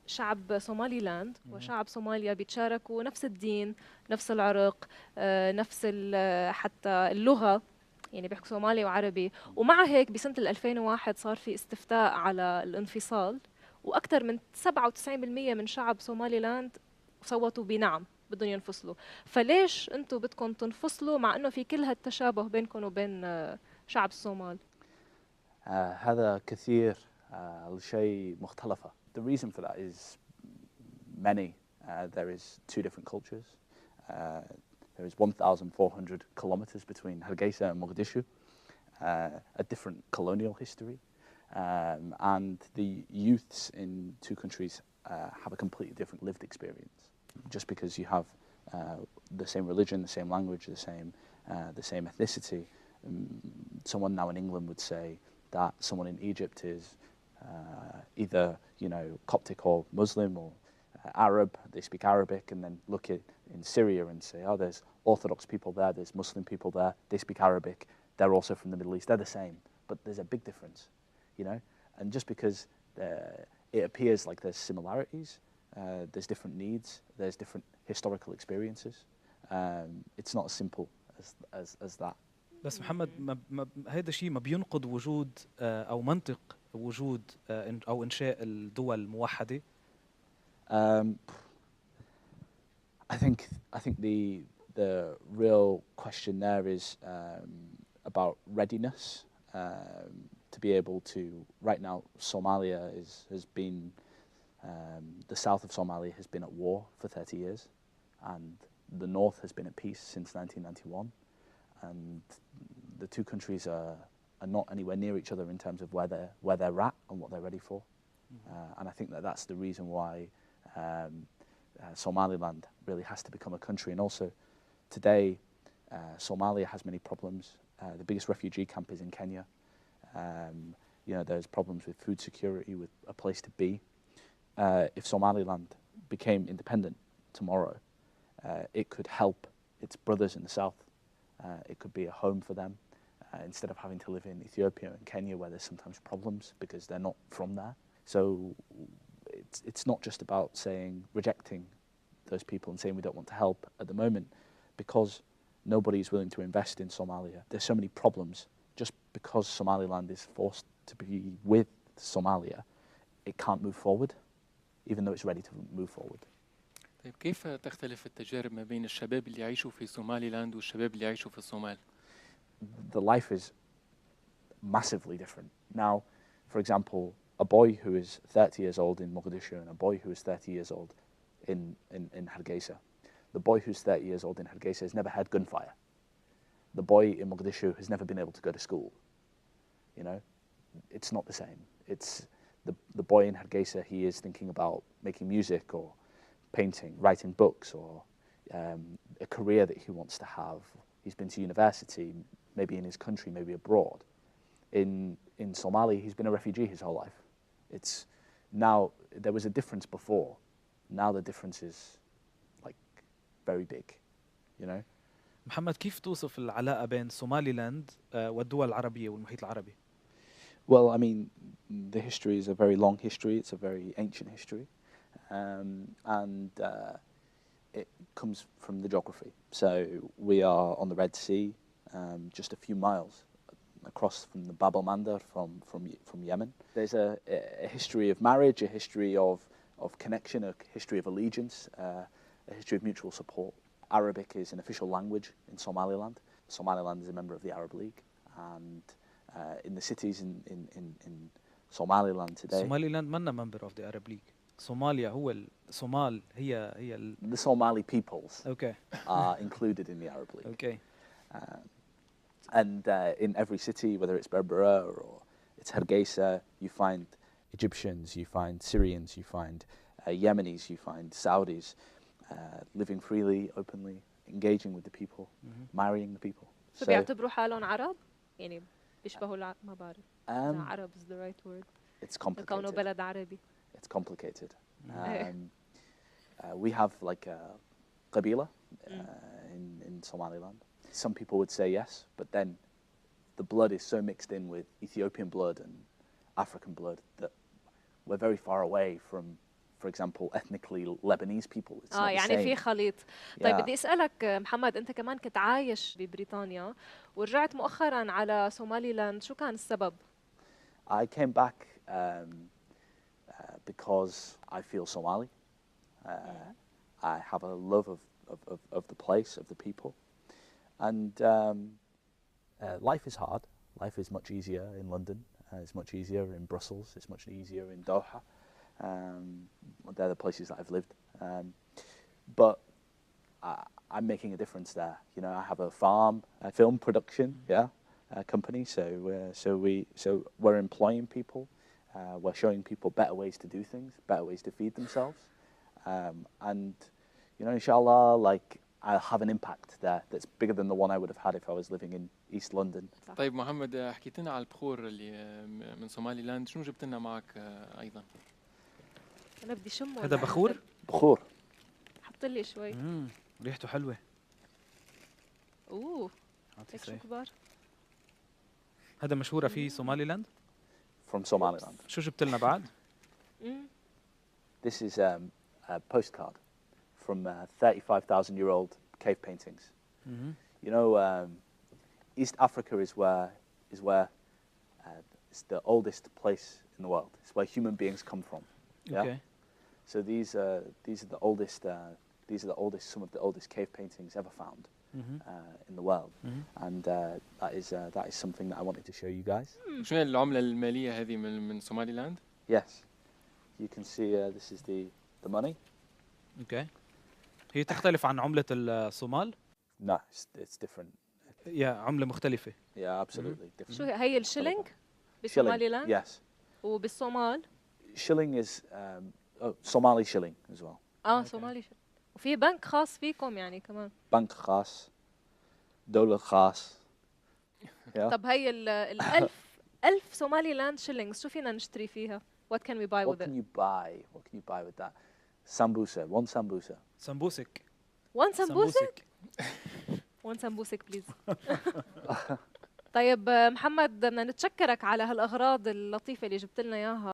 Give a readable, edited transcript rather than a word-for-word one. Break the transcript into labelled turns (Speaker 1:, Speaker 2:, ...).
Speaker 1: شعب صوماليلاند وشعب صوماليا بيتشاركوا نفس الدين، نفس العرق، نفس حتى اللغة، يعني بيحكوا صومالي وعربي. ومع هيك بسنة 2001 صار في استفتاء على الانفصال، وأكثر من 97% من شعب صوماليلاند صوتوا بنعم بدهم ينفصلوا. فليش أنتم بدكم تنفصلوا مع أنه في كل هالتشابه بينكم وبين شعب الصومال؟
Speaker 2: هذا كثير لشيء مختلفة. The reason for that is many. There is two different cultures. There is 1,400 kilometers between Hargeisa and Mogadishu, a different colonial history, and the youths in two countries have a completely different lived experience. Just because you have the same religion, the same language, the same ethnicity, someone now in England would say that someone in Egypt is either, Coptic or Muslim or Arab, they speak Arabic, and then look at in Syria and say, oh, there's Orthodox people there, there's Muslim people there, they speak Arabic, they're also from the Middle East, they're the same, but there's a big difference, and just because it appears like there's similarities, there's different needs, there's different historical experiences. It's not as simple as that.
Speaker 3: بس محمد هذا الشيء ما بينقض وجود أو منطق وجود أو إنشاء الدول الموحدة.
Speaker 2: I think the real question there is about readiness to be able to. Right now, Somalia has been the south of Somalia has been at war for 30 years, and the north has been at peace since 1991, and the two countries are not anywhere near each other in terms of where they're at and what they're ready for. And I think that's the reason why Somaliland really has to become a country. And also, today, Somalia has many problems. The biggest refugee camp is in Kenya. There's problems with food security, with a place to be. If Somaliland became independent tomorrow, it could help its brothers in the south. It could be a home for them instead of having to live in Ethiopia and Kenya, where there's sometimes problems because they're not from there. So it's not just about rejecting those people and saying we don't want to help at the moment, because nobody is willing to invest in Somalia. There's so many problems. Just because Somaliland is forced to be with Somalia, it can't move forward, even though it's ready to move forward.
Speaker 4: طيب كيف تختلف التجارب ما بين الشباب اللي يعيشوا في سوماليلاند والشباب اللي يعيشوا في الصومال؟
Speaker 2: The life is massively different. Now, for example, a boy who is 30 years old in Mogadishu and a boy who is 30 years old in Hargeisa. The boy who's 30 years old in Hargeisa has never had gunfire. The boy in Mogadishu has never been able to go to school. It's not the same. It's the boy in Hargeisa, he is thinking about making music or painting, writing books, or a career that he wants to have. He's been to university, maybe in his country, maybe abroad. In Somalia, he's been a refugee his whole life. Now, there was a difference before. Now the difference is very big,
Speaker 3: محمد كيف توصف العلاقة بين سوماليلاند والدول العربية والمحيط العربي؟
Speaker 2: Well, I mean, the history is a very long history. It's a very ancient history. And it comes from the geography. So we are on the Red Sea, just a few miles across from the Bab el-Mandeb from Yemen. There's a history of marriage, a history of connection, a history of allegiance, a history of mutual support. Arabic is an official language in Somaliland. Somaliland is a member of the Arab League, and in the cities in Somaliland today.
Speaker 3: Somaliland منا member of the Arab League. Somalia هو الصومال هي
Speaker 2: the Somali peoples
Speaker 3: okay.
Speaker 2: are included in the Arab League.
Speaker 3: Okay.
Speaker 2: And in every city, whether it's Berbera or it's Hargeisa, you find Egyptians, you find Syrians, you find Yemenis, you find Saudis living freely, openly, engaging with the people, marrying the people.
Speaker 1: So بيعتبروا حالهم عرب؟ يعني بيشبهوا ما بعرف. Arab is the right word.
Speaker 2: It's complicated.
Speaker 1: كونه بلد عربي.
Speaker 2: It's complicated. We have like a Qabila in Somaliland. Some people would say yes, but then the blood is so mixed in with Ethiopian blood and African blood that we're very far away for example, ethnically Lebanese people. It's not the
Speaker 1: يعني
Speaker 2: same.
Speaker 1: في خليط. طيب
Speaker 2: Yeah.
Speaker 1: بدي اسالك محمد، انت كمان كنت عايش ببريطانيا ورجعت مؤخرا على سومالي لاند، شو كان السبب؟
Speaker 2: I came back because I feel Somali. I have a love of the place, of the people. And life is hard. Life is much easier in London. It's much easier in Brussels. It's much easier in Doha. They're the places that I've lived. But I'm making a difference there. You know, I have a farm, a film production, company. So we're employing people. We're showing people better ways to do things, better ways to feed themselves. And, you know, inshallah, like, I'll have an impact there that's bigger than the one I would have had if I was living in East London.
Speaker 4: طيب محمد، حكيت لنا على البخور اللي من سومالي لاند، شنو جبت لنا معك ايضا؟
Speaker 1: انا بدي شمه.
Speaker 3: هذا بخور؟
Speaker 2: بخور.
Speaker 1: حط لي شوي.
Speaker 3: ريحته حلوه.
Speaker 1: اوه هيك شو كبار.
Speaker 3: هذا مشهوره في سومالي لاند؟
Speaker 2: From Somaliland.
Speaker 3: شو جبت لنا بعد؟
Speaker 2: This is a postcard from 35,000-year-old cave paintings. You know, East Africa is where it's the oldest place in the world. It's where human beings come from. Yeah?
Speaker 3: Okay.
Speaker 2: So these are the oldest. These are the oldest. Some of the oldest cave paintings ever found in the world, and that is something that I wanted to show you guys.
Speaker 4: شنو هي العملة المالية هذه من سومالي لاند؟
Speaker 2: Yes, you can see this is the money.
Speaker 3: Okay. هي تختلف عن عملة الصومال؟
Speaker 2: No, it's different.
Speaker 3: يا عملة مختلفة.
Speaker 2: Yeah, absolutely different.
Speaker 1: شو هي الشيلينج بسومالي لاند؟
Speaker 2: Yes.
Speaker 1: وبالصومال؟
Speaker 2: Shilling is Somali shilling as well.
Speaker 1: صومالي شيلينج. وفي بنك خاص فيكم يعني كمان؟
Speaker 2: بنك خاص، دولة خاص.
Speaker 1: طب هي ال1000 سومالي لاند شيلينجز شو فينا نشتري فيها؟ What can we buy with it?
Speaker 2: What can you buy with that? Sambusa, one sambusa.
Speaker 3: سمبوسك.
Speaker 1: One سمبوسك؟ One سمبوسك بليز. طيب محمد، بدنا نتشكرك على هالأغراض اللطيفة اللي جبت لنا إياها.